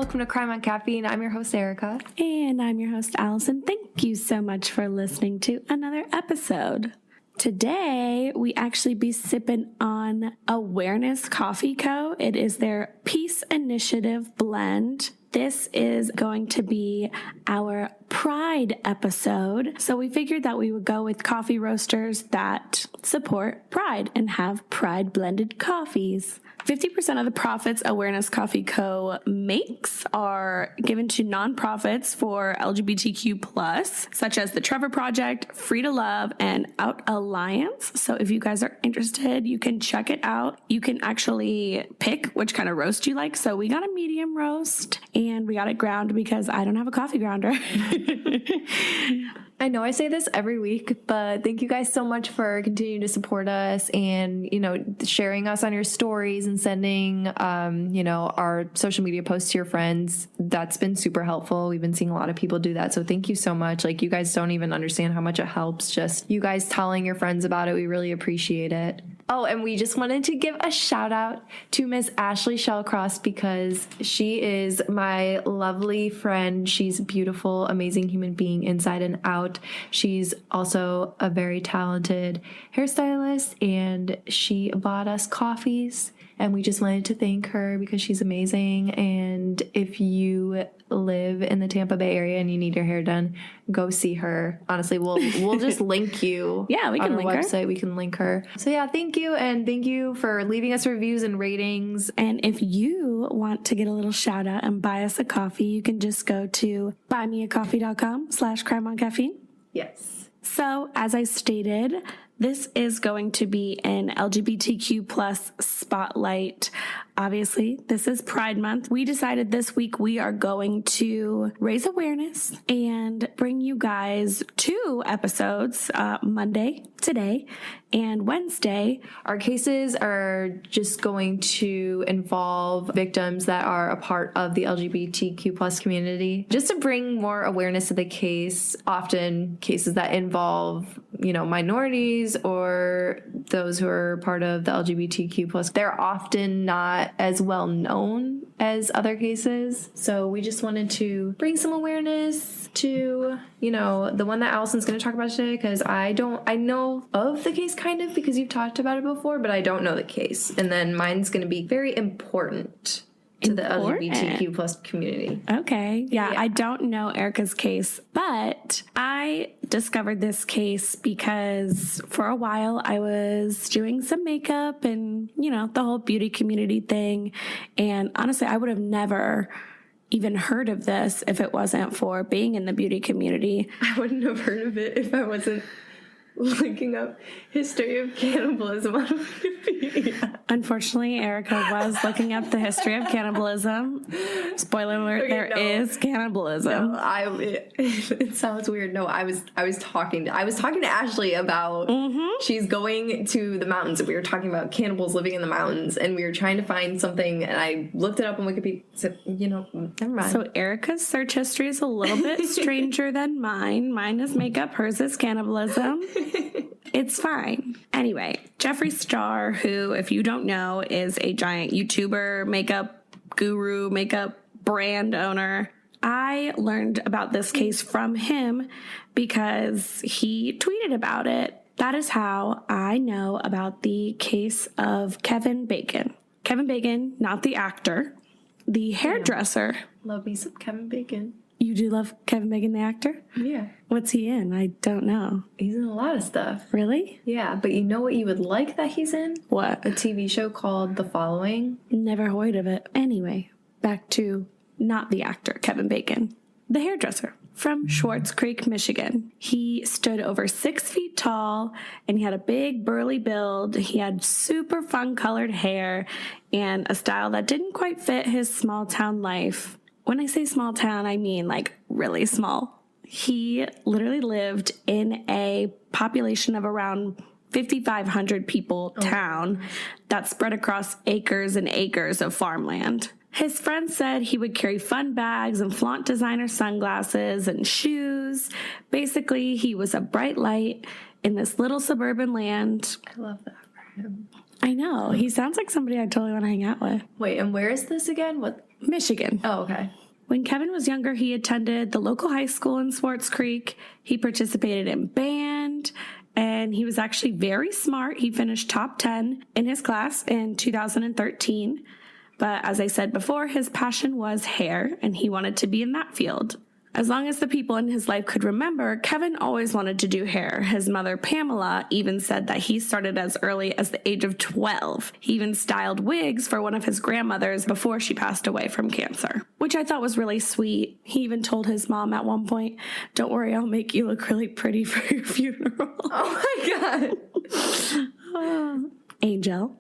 welcome to Crime on Caffeine. I'm your host, Erica. And I'm your host, Allison. Thank you so much for listening to another episode. Today, we actually be sipping on Awareness Coffee Co. It is their Peace Initiative blend. This is going to be our Pride episode. So we figured that we would go with coffee roasters that support Pride and have Pride blended coffees. 50% of the profits Awareness Coffee Co. makes are given to nonprofits for LGBTQ+, such as the Trevor Project, Free to Love, and Out Alliance. So if you guys are interested, you can check it out. You can actually pick which kind of roast you like. So we got a medium roast, and we got it ground because I don't have a coffee grounder. I know I say this every week, but thank you guys so much for continuing to support us and, sharing us on your stories and sending, our social media posts to your friends. That's been super helpful. We've been seeing a lot of people do that. So thank you so much. Like, you guys don't even understand how much it helps. Just you guys telling your friends about it. We really appreciate it. Oh, and we just wanted to give a shout out to Miss Ashley Shellcross because she is my lovely friend. She's a beautiful, amazing human being inside and out. She's also a very talented hairstylist, and she bought us coffees, and we just wanted to thank her because she's amazing. And if you live in the Tampa Bay area and you need your hair done, go see her. Honestly, we'll just link you. Yeah, we can on link our her. website. We can link her. So yeah, thank you, and thank you for leaving us reviews and ratings. And if you want to get a little shout out and buy us a coffee, you can just go to buymeacoffee.com/crimeoncaffeine. Yes. So as I stated, this is going to be an LGBTQ+ spotlight. Obviously, this is Pride Month. We decided this week we are going to raise awareness and bring you guys 2 episodes, Monday, today, and Wednesday. Our cases are just going to involve victims that are a part of the LGBTQ+ community, just to bring more awareness to the case. Often cases that involve, minorities or those who are part of the LGBTQ+, they're often not as well known as other cases. So we just wanted to bring some awareness to, the one that Allison's going to talk about today, because I know of the case kind of because you've talked about it before, but I don't know the case. And then mine's going to be very important to the LGBTQ+ community. Okay. Yeah, I don't know Erica's case, but I discovered this case because for a while I was doing some makeup and, the whole beauty community thing. And honestly, I would have never even heard of this if it wasn't for being in the beauty community. I wouldn't have heard of it if I wasn't looking up history of cannibalism on Wikipedia. Unfortunately, Erica was looking up the history of cannibalism. Spoiler alert, there is cannibalism. No, it sounds weird. No, I was talking to Ashley about she's going to the mountains, and we were talking about cannibals living in the mountains, and we were trying to find something, and I looked it up on Wikipedia. So, never mind. So Erica's search history is a little bit stranger than mine. Mine is makeup, hers is cannibalism. It's fine. Anyway, Jeffree Star, who, if you don't know, is a giant YouTuber, makeup guru, makeup brand owner. I learned about this case from him because he tweeted about it. That is how I know about the case of Kevin Bacon. Kevin Bacon, not the actor, the hairdresser. Love me some Kevin Bacon. You do love Kevin Bacon, the actor? Yeah. What's he in? I don't know. He's in a lot of stuff. Really? Yeah, but you know what you would like that he's in? What? A TV show called The Following. Never heard of it. Anyway, back to not the actor, Kevin Bacon, the hairdresser from Schwartz Creek, Michigan. He stood over 6 feet tall, and he had a big burly build. He had super fun colored hair and a style that didn't quite fit his small town life. When I say small town, I mean like really small. He literally lived in a population of around 5,500 people town that spread across acres and acres of farmland. His friends said he would carry fun bags and flaunt designer sunglasses and shoes. Basically, he was a bright light in this little suburban land. I love that for him. I know. He sounds like somebody I totally want to hang out with. Wait, and where is this again? What Michigan. Oh, okay. When Kevin was younger, he attended the local high school in Swartz Creek. He participated in band, and he was actually very smart. He finished top 10 in his class in 2013. But as I said before, his passion was hair, and he wanted to be in that field. As long as the people in his life could remember, Kevin always wanted to do hair. His mother, Pamela, even said that he started as early as the age of 12. He even styled wigs for one of his grandmothers before she passed away from cancer, which I thought was really sweet. He even told his mom at one point, "Don't worry, I'll make you look really pretty for your funeral." Oh my God. Angel.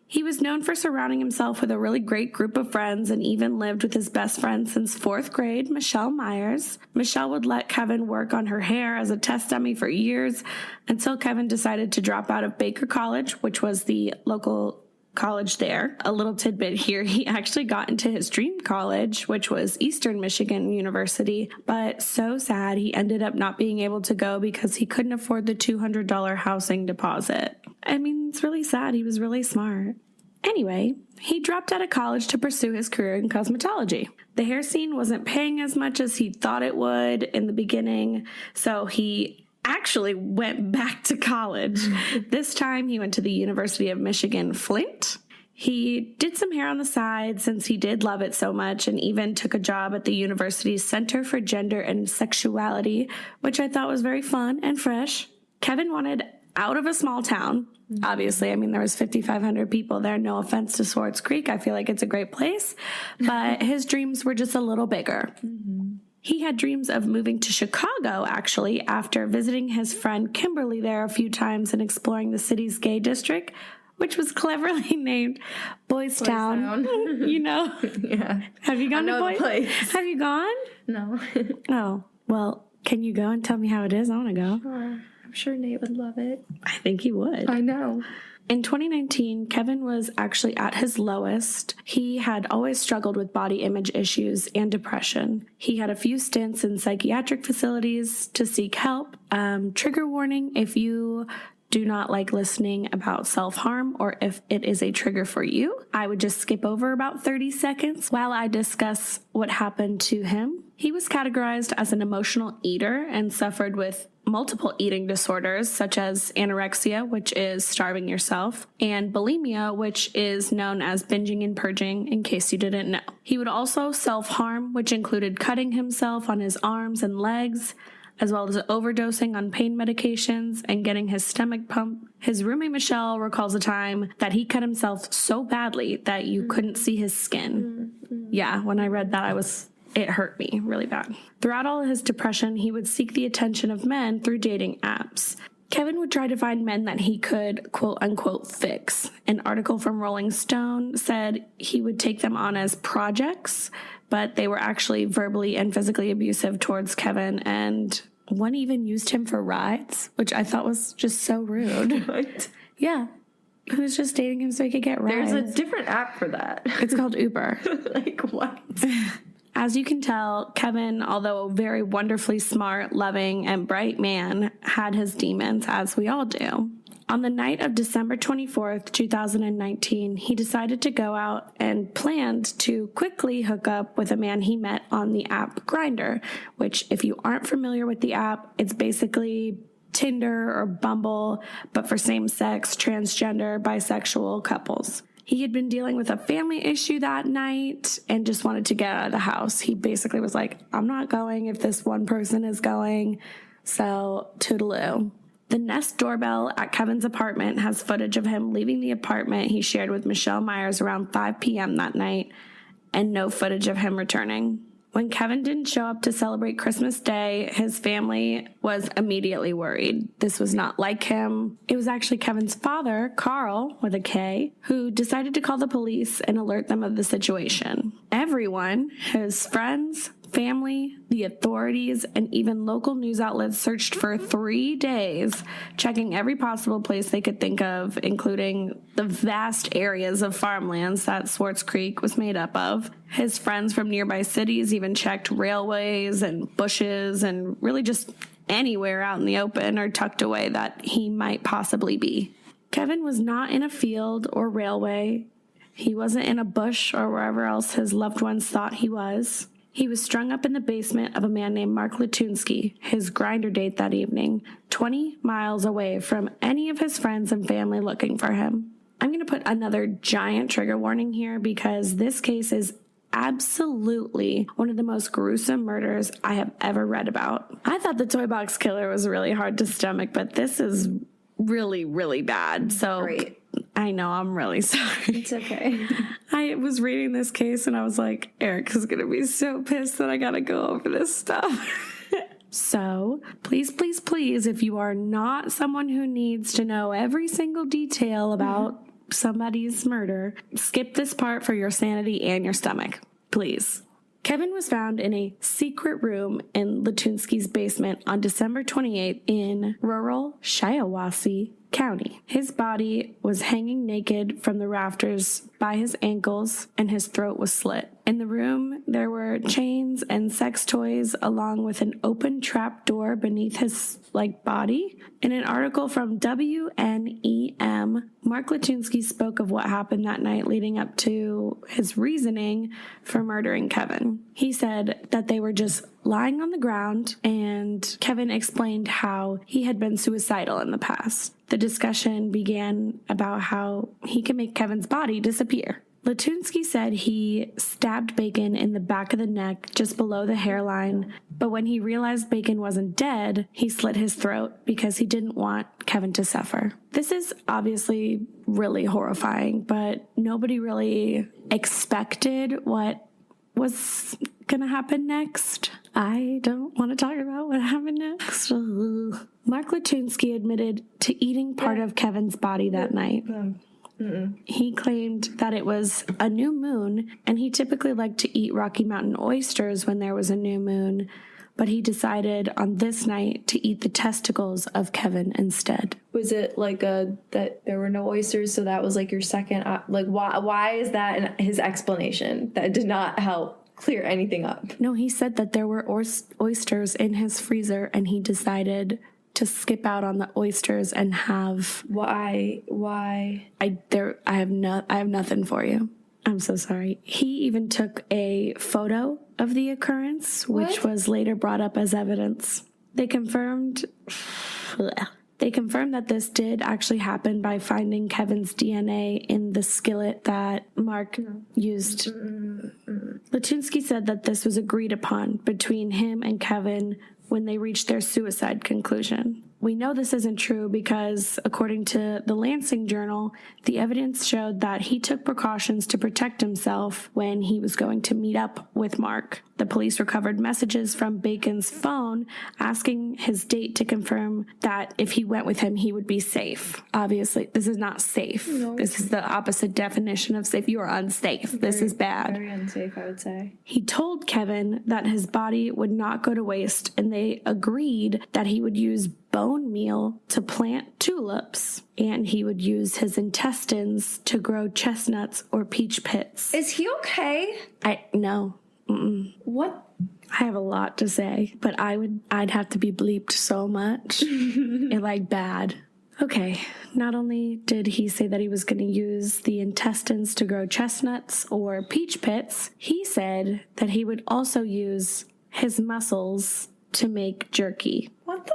He was known for surrounding himself with a really great group of friends and even lived with his best friend since 4th grade, Michelle Myers. Michelle would let Kevin work on her hair as a test dummy for years until Kevin decided to drop out of Baker College, which was the local college there. A little tidbit here, he actually got into his dream college, which was Eastern Michigan University, but so sad he ended up not being able to go because he couldn't afford the $200 housing deposit. I mean, it's really sad. He was really smart. Anyway, he dropped out of college to pursue his career in cosmetology. The hair scene wasn't paying as much as he thought it would in the beginning, so he actually went back to college. This time he went to the University of Michigan, Flint. He did some hair on the side since he did love it so much, and even took a job at the university's Center for Gender and Sexuality, which I thought was very fun and fresh. Kevin wanted out of a small town. Obviously, I mean, there was 5,500 people there. No offense to Swartz Creek. I feel like it's a great place, but his dreams were just a little bigger. He had dreams of moving to Chicago, actually, after visiting his friend Kimberly there a few times and exploring the city's gay district, which was cleverly named Boys Town. You know? Yeah. Have you gone to Boys? Place. Have you gone? No. Oh, well, can you go and tell me how it is? I want to go. Sure. I'm sure Nate would love it. I think he would. I know. In 2019, Kevin was actually at his lowest. He had always struggled with body image issues and depression. He had a few stints in psychiatric facilities to seek help. Trigger warning, if you do not like listening about self-harm or if it is a trigger for you, I would just skip over about 30 seconds while I discuss what happened to him. He was categorized as an emotional eater and suffered with multiple eating disorders such as anorexia, which is starving yourself, and bulimia, which is known as binging and purging, in case you didn't know. He would also self-harm, which included cutting himself on his arms and legs, as well as overdosing on pain medications and getting his stomach pumped. His roommate Michelle recalls a time that he cut himself so badly that you couldn't see his skin. Yeah, when I read that, it hurt me really bad. Throughout all of his depression, he would seek the attention of men through dating apps. Kevin would try to find men that he could, quote unquote, fix. An article from Rolling Stone said he would take them on as projects, but they were actually verbally and physically abusive towards Kevin, and one even used him for rides, which I thought was just so rude. What? Yeah. He was just dating him so he could get rides. There's a different app for that. It's called Uber. Like, what? As you can tell, Kevin, although a very wonderfully smart, loving, and bright man, had his demons, as we all do. On the night of December 24th, 2019, he decided to go out and planned to quickly hook up with a man he met on the app Grindr, which, if you aren't familiar with the app, it's basically Tinder or Bumble, but for same-sex, transgender, bisexual couples. He had been dealing with a family issue that night and just wanted to get out of the house. He basically was like, I'm not going if this one person is going, so toodaloo. The Nest doorbell at Kevin's apartment has footage of him leaving the apartment he shared with Michelle Myers around 5 p.m. that night, and no footage of him returning. When Kevin didn't show up to celebrate Christmas Day, his family was immediately worried. This was not like him. It was actually Kevin's father, Carl, with a K, who decided to call the police and alert them of the situation. Everyone, his friends, family, the authorities, and even local news outlets searched for 3 days, checking every possible place they could think of, including the vast areas of farmlands that Swartz Creek was made up of. His friends from nearby cities even checked railways and bushes and really just anywhere out in the open or tucked away that he might possibly be. Kevin was not in a field or railway. He wasn't in a bush or wherever else his loved ones thought he was. He was strung up in the basement of a man named Mark Latunsky, his grinder date that evening, 20 miles away from any of his friends and family looking for him. I'm going to put another giant trigger warning here because this case is absolutely one of the most gruesome murders I have ever read about. I thought the toy box killer was really hard to stomach, but this is really, really bad. So Great. I know, I'm really sorry. It's okay. I was reading this case and I was like, Eric is going to be so pissed that I got to go over this stuff. So please, please, please, if you are not someone who needs to know every single detail about somebody's murder, skip this part for your sanity and your stomach, please. Kevin was found in a secret room in Latunsky's basement on December 28th in rural Shiawassee County. His body was hanging naked from the rafters by his ankles and his throat was slit. In the room, there were chains and sex toys along with an open trap door beneath his body. In an article from WNEM, Mark Latunsky spoke of what happened that night leading up to his reasoning for murdering Kevin. He said that they were just lying on the ground, and Kevin explained how he had been suicidal in the past. The discussion began about how he could make Kevin's body disappear. Latunsky said he stabbed Bacon in the back of the neck just below the hairline, but when he realized Bacon wasn't dead, he slit his throat because he didn't want Kevin to suffer. This is obviously really horrifying, but nobody really expected what was gonna happen next. I don't want to talk about what happened next. Mark Latunsky admitted to eating part of Kevin's body that night. He claimed that it was a new moon, and he typically liked to eat Rocky Mountain oysters when there was a new moon, but he decided on this night to eat the testicles of Kevin instead. Was it that there were no oysters, so that was your second, why is that his explanation? That did not help clear anything up. No, he said that there were oysters in his freezer, and he decided to skip out on the oysters and have... Why? I have nothing for you. I'm so sorry. He even took a photo of the occurrence, which was later brought up as evidence. They confirmed that this did actually happen by finding Kevin's DNA in the skillet that Mark used. Latunsky said that this was agreed upon between him and Kevin when they reached their suicide conclusion. We know this isn't true because, according to the Lansing Journal, the evidence showed that he took precautions to protect himself when he was going to meet up with Mark. The police recovered messages from Bacon's phone asking his date to confirm that if he went with him, he would be safe. Obviously, this is not safe. No. This is the opposite definition of safe. You are unsafe. This is bad. Very unsafe, I would say. He told Kevin that his body would not go to waste, and they agreed that he would use bone meal to plant tulips, and he would use his intestines to grow chestnuts or peach pits. Is he okay? No. What? I have a lot to say, but I'd have to be bleeped so much. Bad. Okay, not only did he say that he was going to use the intestines to grow chestnuts or peach pits, he said that he would also use his muscles to make jerky. What the?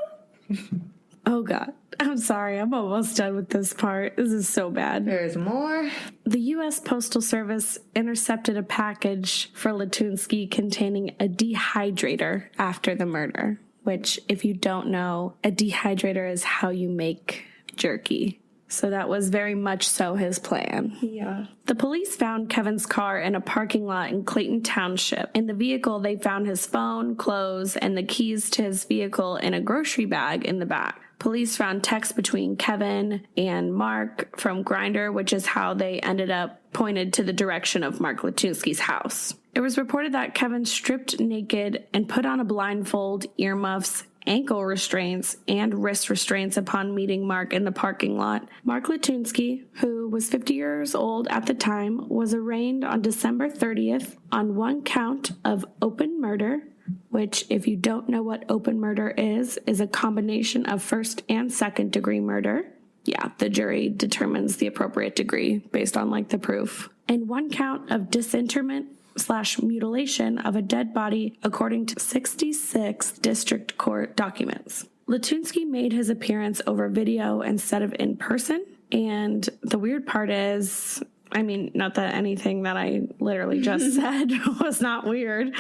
Oh, God. I'm sorry. I'm almost done with this part. This is so bad. There's more. The U.S. Postal Service intercepted a package for Latunsky containing a dehydrator after the murder, which, if you don't know, a dehydrator is how you make jerky. So that was very much so his plan. Yeah. The police found Kevin's car in a parking lot in Clayton Township. In the vehicle, they found his phone, clothes, and the keys to his vehicle in a grocery bag in the back. Police found texts between Kevin and Mark from Grindr, which is how they ended up pointed to the direction of Mark Latunsky's house. It was reported that Kevin stripped naked and put on a blindfold, earmuffs, ankle restraints, and wrist restraints upon meeting Mark in the parking lot. Mark Latunsky, who was 50 years old at the time, was arraigned on December 30th on one count of open murder, which, if you don't know what open murder is a combination of first and second degree murder. Yeah, the jury determines the appropriate degree based on the proof. and 1 count of disinterment/mutilation of a dead body, according to 66 district court documents. Latunsky made his appearance over video instead of in person. And the weird part is, I mean, not that anything that I literally just said was not weird.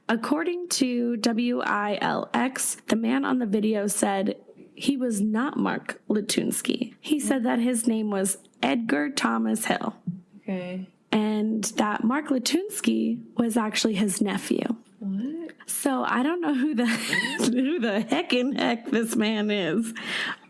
According to WILX, the man on the video said he was not Mark Latunsky. He said that his name was Edgar Thomas Hill. Okay. And that Mark Latunsky was actually his nephew. What? So I don't know who the heck this man is.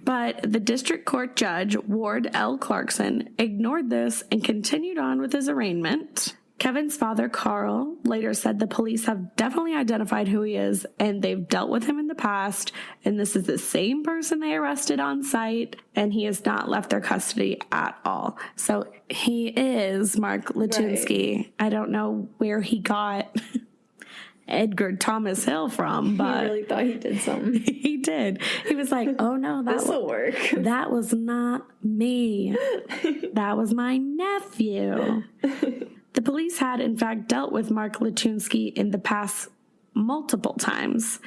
But the district court judge, Ward L. Clarkson, ignored this and continued on with his arraignment. Kevin's father, Carl, later said the police have definitely identified who he is and they've dealt with him in the past. And this is the same person they arrested on site, and he has not left their custody at all. So he is Mark Latunsky. Right. I don't know where he got Edgar Thomas Hill from, but he really thought he did something. He did. He was like, oh no, this'll work. That was not me. That was my nephew. The police had, in fact, dealt with Mark Latunsky in the past multiple times.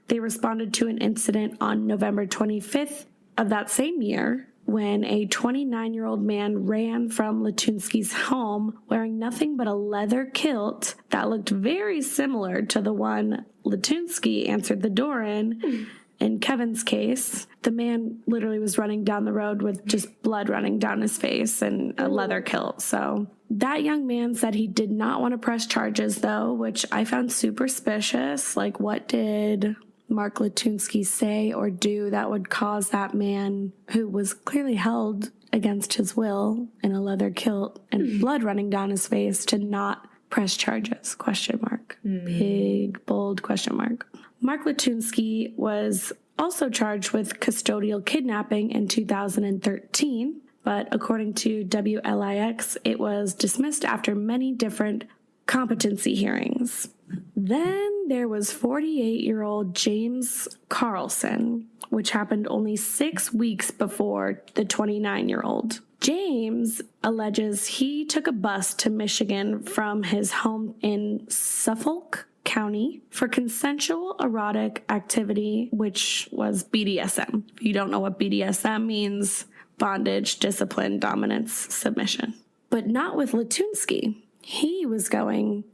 They responded to an incident on November 25th of that same year when a 29-year-old man ran from Latunsky's home wearing nothing but a leather kilt that looked very similar to the one Latunsky answered the door in. In Kevin's case, the man literally was running down the road with just blood running down his face and a leather kilt. So that young man said he did not want to press charges, though, which I found super suspicious. Like, what did Mark Latunsky say or do that would cause that man, who was clearly held against his will in a leather kilt and blood running down his face, to not press charges? Question mark. Big, bold question mark. Mark Latunsky was also charged with custodial kidnapping in 2013, but according to WLIX, it was dismissed after many different competency hearings. Then there was 48-year-old James Carlson, which happened only 6 weeks before the 29-year-old. James alleges he took a bus to Michigan from his home in Suffolk County for consensual erotic activity, which was BDSM. If you don't know what BDSM means, bondage, discipline, dominance, submission. But not with Latunsky. He was going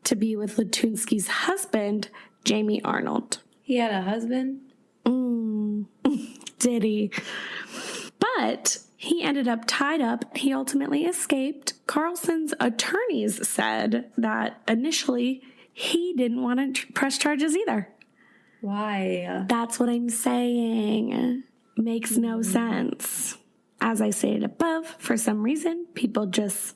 to be with Latunsky's husband, Jamie Arnold. He had a husband? Did he? But he ended up tied up. He ultimately escaped. Carlson's attorneys said that initially he didn't want to press charges either. Why? That's what I'm saying. Makes no sense. As I stated above, for some reason, people just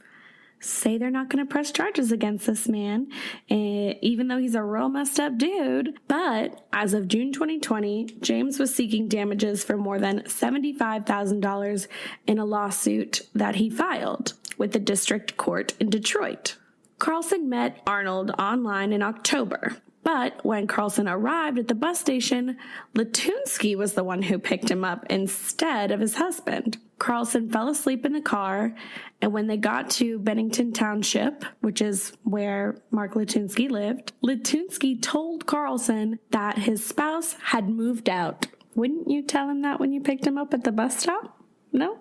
say they're not going to press charges against this man, even though he's a real messed up dude. But as of June 2020, James was seeking damages for more than $75,000 in a lawsuit that he filed with the district court in Detroit. Carlson met Arnold online in October, but when Carlson arrived at the bus station, Latunsky was the one who picked him up instead of his husband. Carlson fell asleep in the car, and when they got to Bennington Township, which is where Mark Latunsky lived, Latunsky told Carlson that his spouse had moved out. Wouldn't you tell him that when you picked him up at the bus stop? No?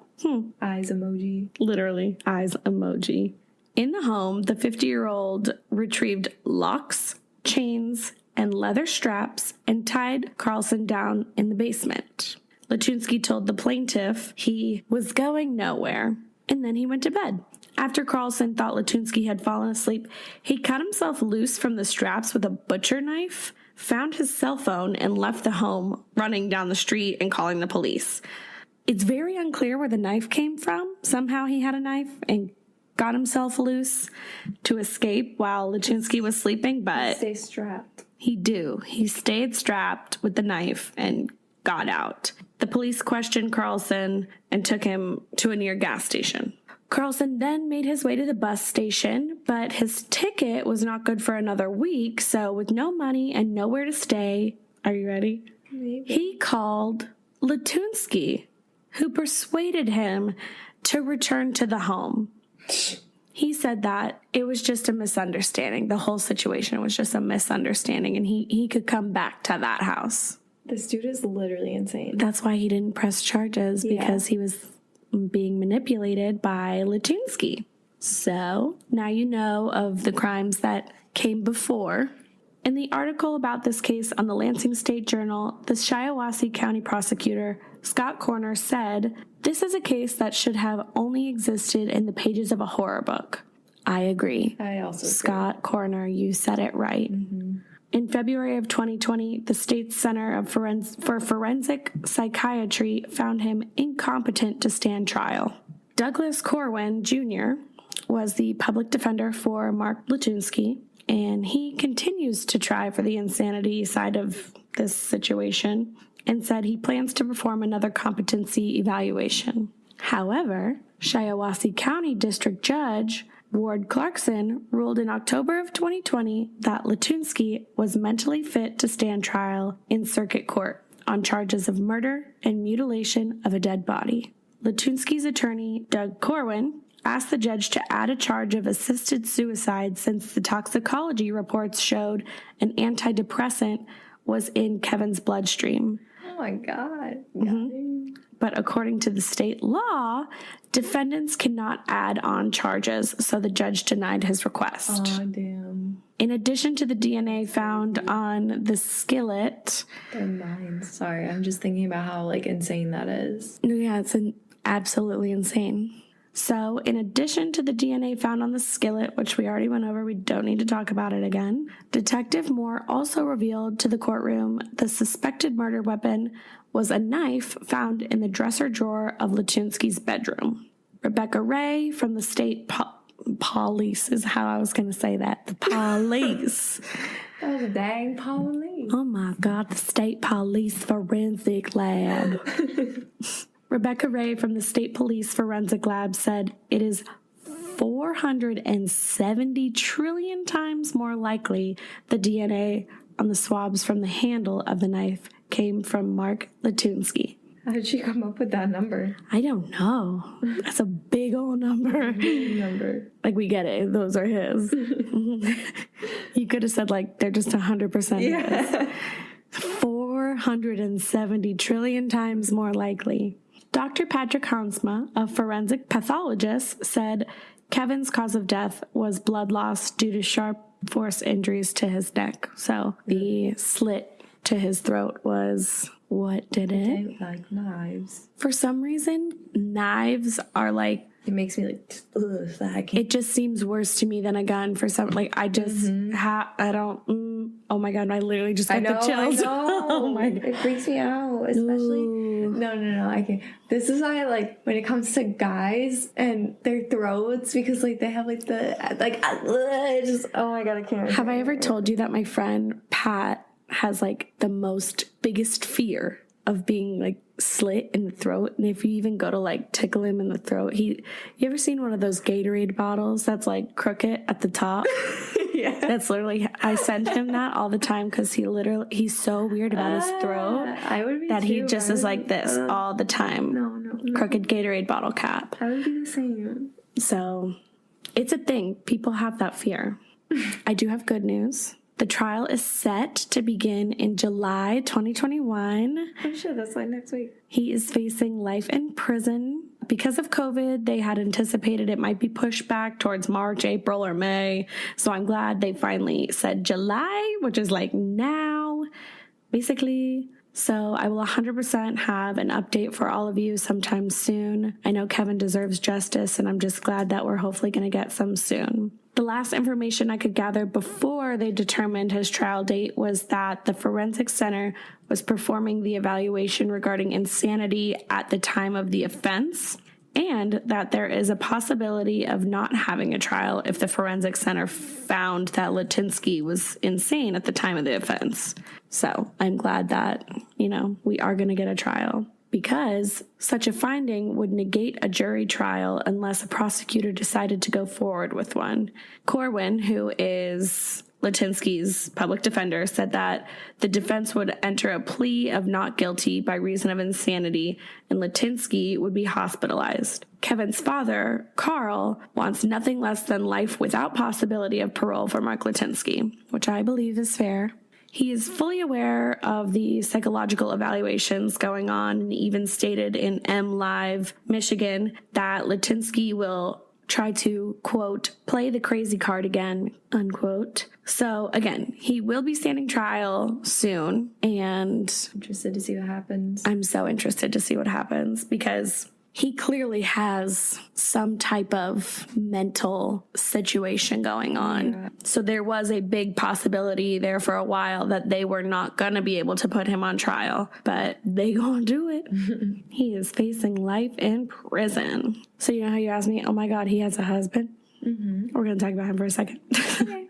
Eyes emoji. Literally, eyes emoji. In the home, the 50-year-old retrieved locks, chains, and leather straps and tied Carlson down in the basement. Latunsky told the plaintiff he was going nowhere, and then he went to bed. After Carlson thought Latunsky had fallen asleep, he cut himself loose from the straps with a butcher knife, found his cell phone, and left the home, running down the street and calling the police. It's very unclear where the knife came from. Somehow he had a knife and got himself loose to escape while Latunsky was sleeping, but Stay strapped. He stayed strapped with the knife and got out. The police questioned Carlson and took him to a near gas station. Carlson then made his way to the bus station, but his ticket was not good for another week, so with no money and nowhere to stay, are you ready? Maybe. He called Latunsky, who persuaded him to return to the home. He said that it was just a misunderstanding. The whole situation was just a misunderstanding, and he could come back to that house. This dude is literally insane. That's why he didn't press charges, because he was being manipulated by Latunsky. So now you know of the crimes that came before. In the article about this case on the Lansing State Journal, the Shiawassee County prosecutor, Scott Corner, said, "This is a case that should have only existed in the pages of a horror book." I agree. I also Scott Corner, you said it right. Mm-hmm. In February of 2020, the state's Center for Forensic Psychiatry found him incompetent to stand trial. Douglas Corwin, Jr. was the public defender for Mark Latunsky, and he continues to try for the insanity side of this situation and said he plans to perform another competency evaluation. However, Shiawassee County District Judge Ward Clarkson ruled in October of 2020 that Latunsky was mentally fit to stand trial in circuit court on charges of murder and mutilation of a dead body. Latunsky's attorney, Doug Corwin, asked the judge to add a charge of assisted suicide since the toxicology reports showed an antidepressant was in Kevin's bloodstream. Oh my God. Mm-hmm. But according to the state law, defendants cannot add on charges, so the judge denied his request. Oh, damn. In addition to the DNA found on the skillet... Their minds. Sorry, I'm just thinking about how, insane that is. Yeah, it's absolutely insane. So, in addition to the DNA found on the skillet, which we already went over, we don't need to talk about it again, Detective Moore also revealed to the courtroom the suspected murder weapon was a knife found in the dresser drawer of Latunsky's bedroom. Rebecca Ray from the state police is how I was going to say that. The police. That was a dang police. Oh my God, the state police forensic lab. Rebecca Ray from the State Police Forensic Lab said it is 470 trillion times more likely the DNA on the swabs from the handle of the knife came from Mark Latunsky. How did she come up with that number? I don't know. That's a big old number. Big number. We get it. Those are his. You could have said, they're just 100% his. 470 trillion times more likely. Dr. Patrick Hansma, a forensic pathologist, said Kevin's cause of death was blood loss due to sharp force injuries to his neck. So the slit to his throat was what did it? Like knives. For some reason, knives are it makes me it just seems worse to me than a gun for some, I just, I don't, oh my God, I literally just got the chills. I know. Oh my God. It freaks me out, especially, no, I can't. This is why, when it comes to guys and their throats, because, they have, just, oh my God, I can't. Have I ever told you that my friend Pat has, the biggest fear of being, slit in the throat? And if you even go to, tickle him in the throat, you ever seen one of those Gatorade bottles that's, crooked at the top? Yeah. That's literally, I send him that all the time because he's so weird about his throat. I would be that too, he just is like this all the time. No. Crooked Gatorade bottle cap. I would be the same. So, it's a thing. People have that fear. I do have good news. The trial is set to begin in July 2021. Oh shit, that's next week. He is facing life in prison. Because of COVID, they had anticipated it might be pushed back towards March, April, or May. So I'm glad they finally said July, which is now, basically. So I will 100% have an update for all of you sometime soon. I know Kevin deserves justice, and I'm just glad that we're hopefully going to get some soon. The last information I could gather before they determined his trial date was that the Forensic Center was performing the evaluation regarding insanity at the time of the offense, and that there is a possibility of not having a trial if the Forensic Center found that Latunsky was insane at the time of the offense. So I'm glad that, we are going to get a trial, because such a finding would negate a jury trial unless a prosecutor decided to go forward with one. Corwin, who is Litinsky's public defender, said that the defense would enter a plea of not guilty by reason of insanity, and Litinsky would be hospitalized. Kevin's father, Carl, wants nothing less than life without possibility of parole for Mark Litinsky, which I believe is fair. He is fully aware of the psychological evaluations going on and even stated in M Live, Michigan, that Litinsky will try to, quote, play the crazy card again, unquote. So again, he will be standing trial soon, and Interested to see what happens. I'm so interested to see what happens because he clearly has some type of mental situation going on. Yeah. So there was a big possibility there for a while that they were not going to be able to put him on trial, but they gonna do it. He is facing life in prison. So you know how you asked me, oh my God, he has a husband? Mm-hmm. We're going to talk about him for a second. Okay.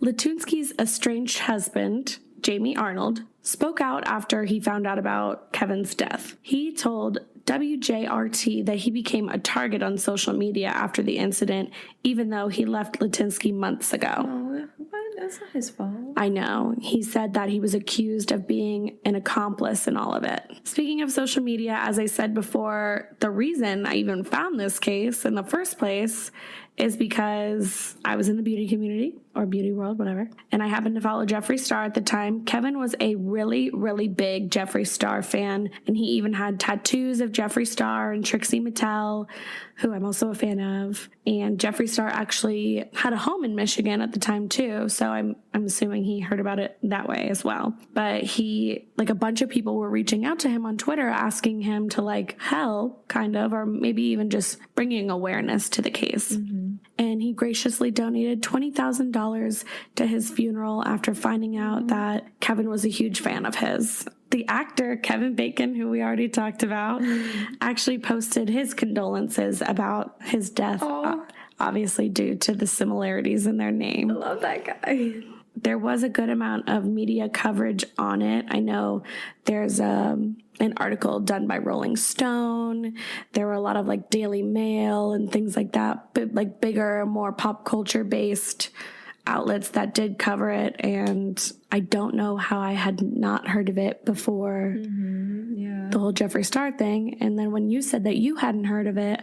Litinsky's estranged husband, Jamie Arnold, spoke out after he found out about Kevin's death. He told WJRT that he became a target on social media after the incident, even though he left Litinsky months ago. Oh, what? That's not his fault. I know. He said that he was accused of being an accomplice in all of it. Speaking of social media, as I said before, the reason I even found this case in the first place is because I was in the beauty community or beauty world, whatever, and I happened to follow Jeffree Star at the time. Kevin was a really, really big Jeffree Star fan, and he even had tattoos of Jeffree Star and Trixie Mattel, who I'm also a fan of. And Jeffree Star actually had a home in Michigan at the time too, so I'm assuming he heard about it that way as well. But he, like, a bunch of people were reaching out to him on Twitter asking him to, like, help, kind of, or maybe even just bringing awareness to the case. Mm-hmm. And he graciously donated $20,000 to his funeral after finding out that Kevin was a huge fan of his. The actor, Kevin Bacon, who we already talked about, actually posted his condolences about his death, obviously due to the similarities in their name. I love that guy. There was a good amount of media coverage on it. I know there's an article done by Rolling Stone. There were a lot of, like, Daily Mail and things like that, but, like, bigger, more pop culture based outlets that did cover it. And I don't know how I had not heard of it before the whole Jeffree Star thing. And then when you said that you hadn't heard of it,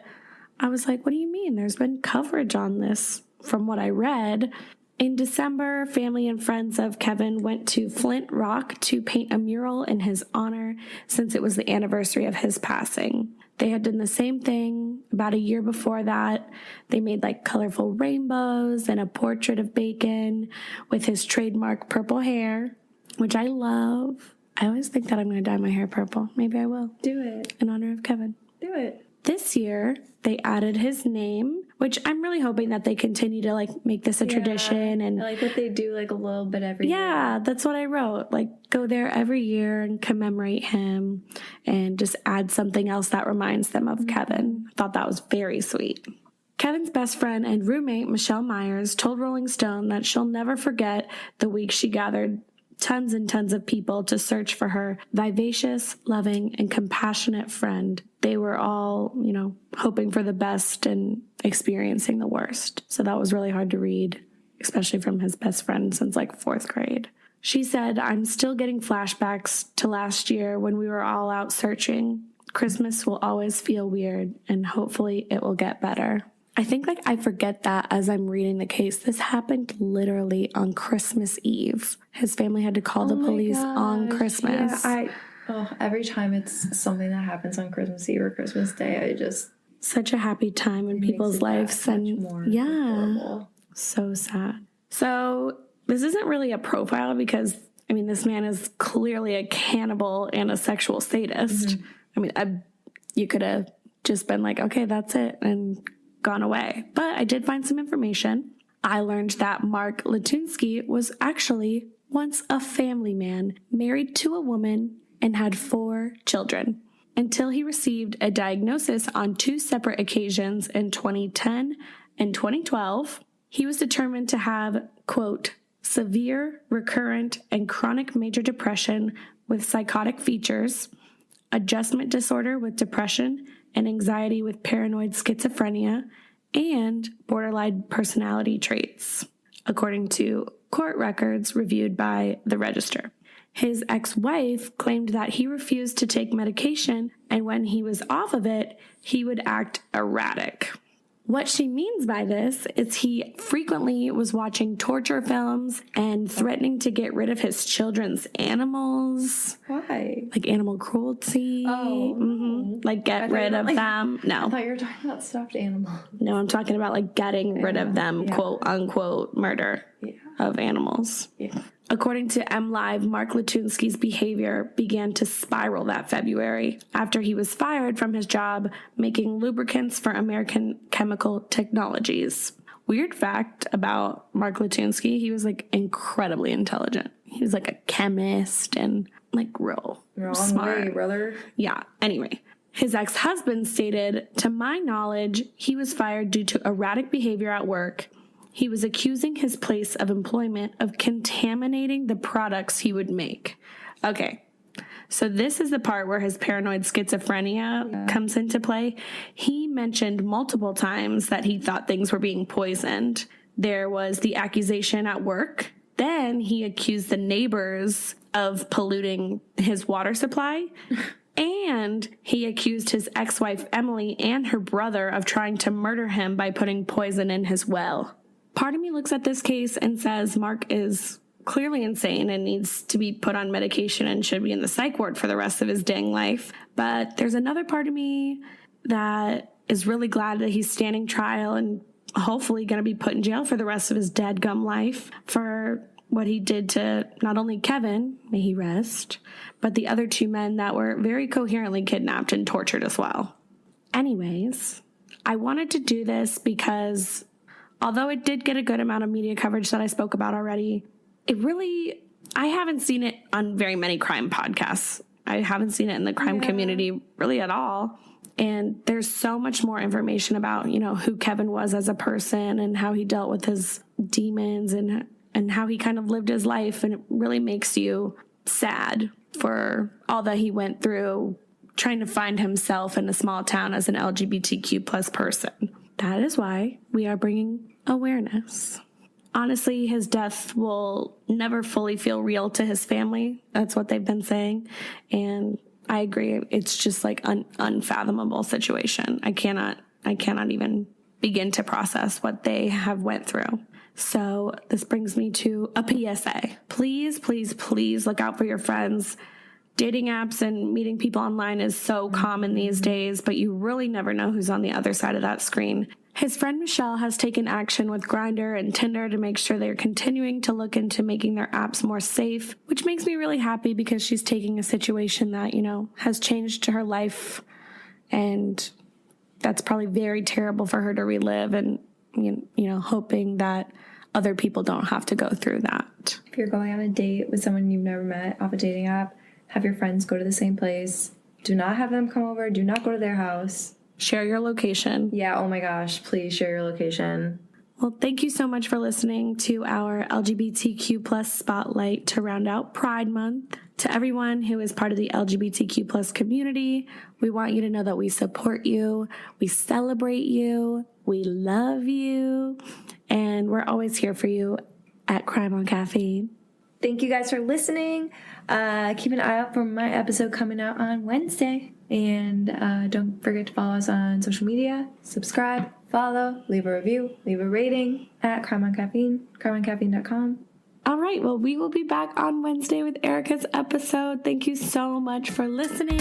I was like, what do you mean? There's been coverage on this from what I read. In December, family and friends of Kevin went to Flint Rock to paint a mural in his honor since it was the anniversary of his passing. They had done the same thing about a year before that. They made, like, colorful rainbows and a portrait of Bacon with his trademark purple hair, which I love. I always think that I'm going to dye my hair purple. Maybe I will. Do it. In honor of Kevin. Do it. This year, they added his name, which I'm really hoping that they continue to, like, make this a tradition. And I like what they do, like, a little bit every year. Yeah, that's what I wrote. Like, go there every year and commemorate him and just add something else that reminds them of Kevin. I thought that was very sweet. Kevin's best friend and roommate, Michelle Myers, told Rolling Stone that she'll never forget the week she gathered tons and tons of people to search for her vivacious, loving, and compassionate friend. They were all, you know, hoping for the best and experiencing the worst. So that was really hard to read, especially from his best friend since, like, 4th grade. She said, I'm still getting flashbacks to last year when we were all out searching. Christmas will always feel weird, and hopefully it will get better. I think, like, I forget that as I'm reading the case. This happened literally on Christmas Eve. His family had to call the police on Christmas. Yeah, every time it's something that happens on Christmas Eve or Christmas Day, I just... Such a happy time in people's lives. And horrible. So sad. So this isn't really a profile because, I mean, this man is clearly a cannibal and a sexual sadist. Mm-hmm. I mean, you could have just been like, okay, that's it, and gone away. But I did find some information. I learned that Mark Litinsky was actually once a family man, married to a woman, and had 4 children, until he received a diagnosis on 2 separate occasions in 2010 and 2012. He was determined to have, quote, severe, recurrent, and chronic major depression with psychotic features, adjustment disorder with depression, and anxiety with paranoid schizophrenia, and borderline personality traits, according to court records reviewed by the Register. His ex-wife claimed that he refused to take medication, and when he was off of it, he would act erratic. What she means by this is he frequently was watching torture films and threatening to get rid of his children's animals. Why? Like animal cruelty. Oh. Mm-hmm. Like get rid of them. No. I thought you were talking about stuffed animals. No, I'm talking about like getting rid of them, quote unquote, murder of animals. Yeah. According to MLive, Mark Latunsky's behavior began to spiral that February after he was fired from his job making lubricants for American Chemical Technologies. Weird fact about Mark Latunsky, he was like incredibly intelligent. He was like a chemist and like real smart. Way, brother. Yeah, anyway. His ex-husband stated, "To my knowledge, he was fired due to erratic behavior at work. He was accusing his place of employment of contaminating the products he would make." Okay, so this is the part where his paranoid schizophrenia comes into play. He mentioned multiple times that he thought things were being poisoned. There was the accusation at work. Then he accused the neighbors of polluting his water supply. And he accused his ex-wife Emily and her brother of trying to murder him by putting poison in his well. Part of me looks at this case and says Mark is clearly insane and needs to be put on medication and should be in the psych ward for the rest of his dang life. But there's another part of me that is really glad that he's standing trial and hopefully going to be put in jail for the rest of his dadgum life for what he did to not only Kevin, may he rest, but the other two men that were very coherently kidnapped and tortured as well. Anyways, I wanted to do this because although it did get a good amount of media coverage that I spoke about already, I haven't seen it on very many crime podcasts. I haven't seen it in the crime community really at all. And there's so much more information about, who Kevin was as a person and how he dealt with his demons and how he kind of lived his life. And it really makes you sad for all that he went through trying to find himself in a small town as an LGBTQ plus person. That is why we are bringing awareness. Honestly, his death will never fully feel real to his family. That's what they've been saying. And I agree. It's just like an unfathomable situation. I cannot even begin to process what they have went through. So this brings me to a PSA. Please, please, please look out for your friends. Dating apps and meeting people online is so common these days, but you really never know who's on the other side of that screen. His friend Michelle has taken action with Grindr and Tinder to make sure they're continuing to look into making their apps more safe, which makes me really happy because she's taking a situation that, has changed her life, and that's probably very terrible for her to relive, and, hoping that other people don't have to go through that. If you're going on a date with someone you've never met off a dating app, have your friends go to the same place. Do not have them come over. Do not go to their house. Share your location. Yeah, oh my gosh, please share your location. Well, thank you so much for listening to our LGBTQ plus spotlight to round out Pride Month. To everyone who is part of the LGBTQ plus community, we want you to know that we support you, we celebrate you, we love you, and we're always here for you at Crime on Caffeine. Thank you guys for listening. Keep an eye out for my episode coming out on Wednesday. And don't forget to follow us on social media. Subscribe, follow, leave a review, leave a rating at Crime on Caffeine, crimeoncaffeine.com. All right, well, we will be back on Wednesday with Erica's episode. Thank you so much for listening.